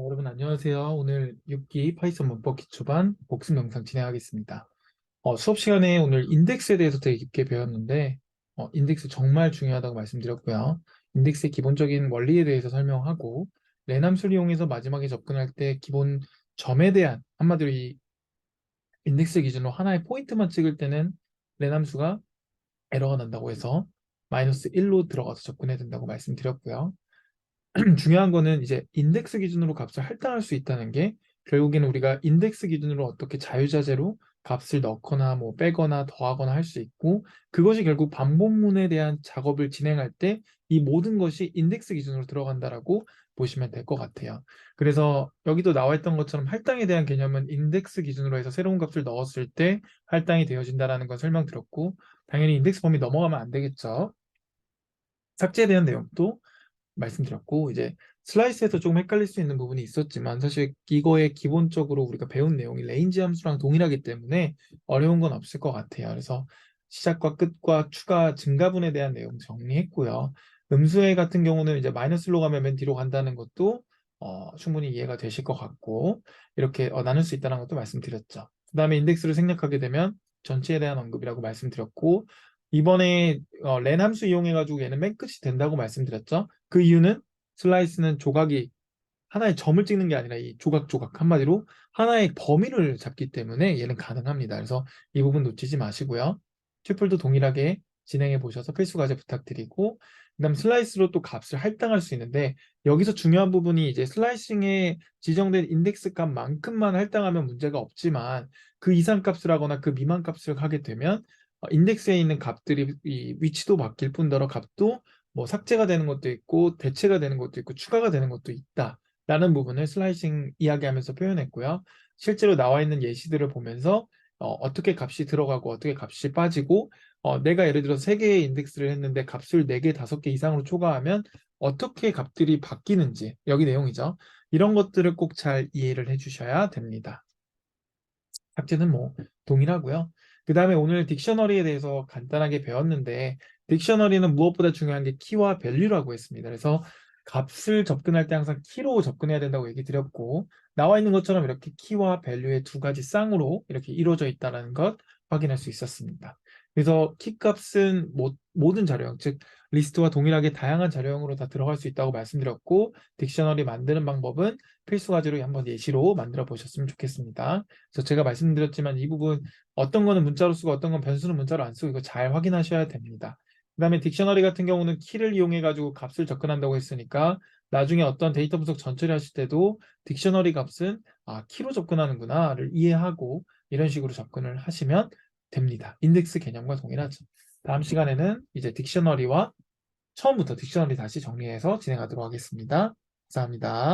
여러분 안녕하세요. 오늘 6기 파이썬 문법 기초반 복습 영상 진행하겠습니다. 수업 시간에 오늘 인덱스에 대해서 되게 깊게 배웠는데 인덱스 정말 중요하다고 말씀드렸고요. 인덱스의 기본적인 원리에 대해서 설명하고 렌함수를 이용해서 마지막에 접근할 때 기본 점에 대한 한마디로 이 인덱스 기준으로 하나의 포인트만 찍을 때는 렌함수가 에러가 난다고 해서 마이너스 1로 들어가서 접근해야 된다고 말씀드렸고요. 중요한 거는 이제 인덱스 기준으로 값을 할당할 수 있다는 게 결국에는 우리가 인덱스 기준으로 어떻게 자유자재로 값을 넣거나 뭐 빼거나 더하거나 할 수 있고 그것이 결국 반복문에 대한 작업을 진행할 때 이 모든 것이 인덱스 기준으로 들어간다라고 보시면 될 것 같아요. 그래서 여기도 나와 있던 것처럼 할당에 대한 개념은 인덱스 기준으로 해서 새로운 값을 넣었을 때 할당이 되어진다라는 건 설명드렸고 당연히 인덱스 범위 넘어가면 안 되겠죠. 삭제에 대한 내용도 말씀드렸고 이제 슬라이스에서 조금 헷갈릴 수 있는 부분이 있었지만 사실 이거에 기본적으로 우리가 배운 내용이 레인지 함수랑 동일하기 때문에 어려운 건 없을 것 같아요. 그래서 시작과 끝과 추가 증가분에 대한 내용 정리했고요. 음수의 같은 경우는 이제 마이너스로 가면 맨 뒤로 간다는 것도 충분히 이해가 되실 것 같고 이렇게 나눌 수 있다는 것도 말씀드렸죠. 그 다음에 인덱스를 생략하게 되면 전체에 대한 언급이라고 말씀드렸고 이번에 렌 함수 이용해가지고 얘는 맨 끝이 된다고 말씀드렸죠. 그 이유는 슬라이스는 조각이 하나의 점을 찍는 게 아니라 이 조각조각 한마디로 하나의 범위를 잡기 때문에 얘는 가능합니다. 그래서 이 부분 놓치지 마시고요. 튜플도 동일하게 진행해 보셔서 필수 과제 부탁드리고 그다음 슬라이스로 또 값을 할당할 수 있는데 여기서 중요한 부분이 이제 슬라이싱에 지정된 인덱스 값만큼만 할당하면 문제가 없지만 그 이상 값을 하거나 그 미만 값을 하게 되면 인덱스에 있는 값들이 이 위치도 바뀔 뿐더러 값도 뭐 삭제가 되는 것도 있고 대체가 되는 것도 있고 추가가 되는 것도 있다라는 부분을 슬라이싱 이야기하면서 표현했고요. 실제로 나와 있는 예시들을 보면서 떻게 값이 들어가고 어떻게 값이 빠지고 내가 예를 들어서 3개의 인덱스를 했는데 값을 4개, 5개 이상으로 초과하면 어떻게 값들이 바뀌는지 여기 내용이죠. 이런 것들을 꼭 잘 이해를 해주셔야 됩니다. 삭제는 뭐 동일하고요. 그 다음에 오늘 딕셔너리에 대해서 간단하게 배웠는데 딕셔너리는 무엇보다 중요한 게 키와 밸류라고 했습니다. 그래서 값을 접근할 때 항상 키로 접근해야 된다고 얘기 드렸고 나와 있는 것처럼 이렇게 키와 밸류의 두 가지 쌍으로 이렇게 이루어져 있다는 것 확인할 수 있었습니다. 그래서 키 값은 모든 자료형, 즉 리스트와 동일하게 다양한 자료형으로 다 들어갈 수 있다고 말씀드렸고 딕셔너리 만드는 방법은 필수 과제로 한번 예시로 만들어 보셨으면 좋겠습니다. 그래서 제가 말씀드렸지만 이 부분 어떤 거는 문자로 쓰고 어떤 건 변수는 문자로 안 쓰고 이거 잘 확인하셔야 됩니다. 그 다음에 딕셔너리 같은 경우는 키를 이용해 가지고 값을 접근한다고 했으니까 나중에 어떤 데이터 분석 전처리 하실 때도 딕셔너리 값은 키로 접근하는구나를 이해하고 이런 식으로 접근을 하시면 됩니다. 인덱스 개념과 동일하죠. 다음 시간에는 이제 딕셔너리와 처음부터 딕셔너리 다시 정리해서 진행하도록 하겠습니다. 감사합니다.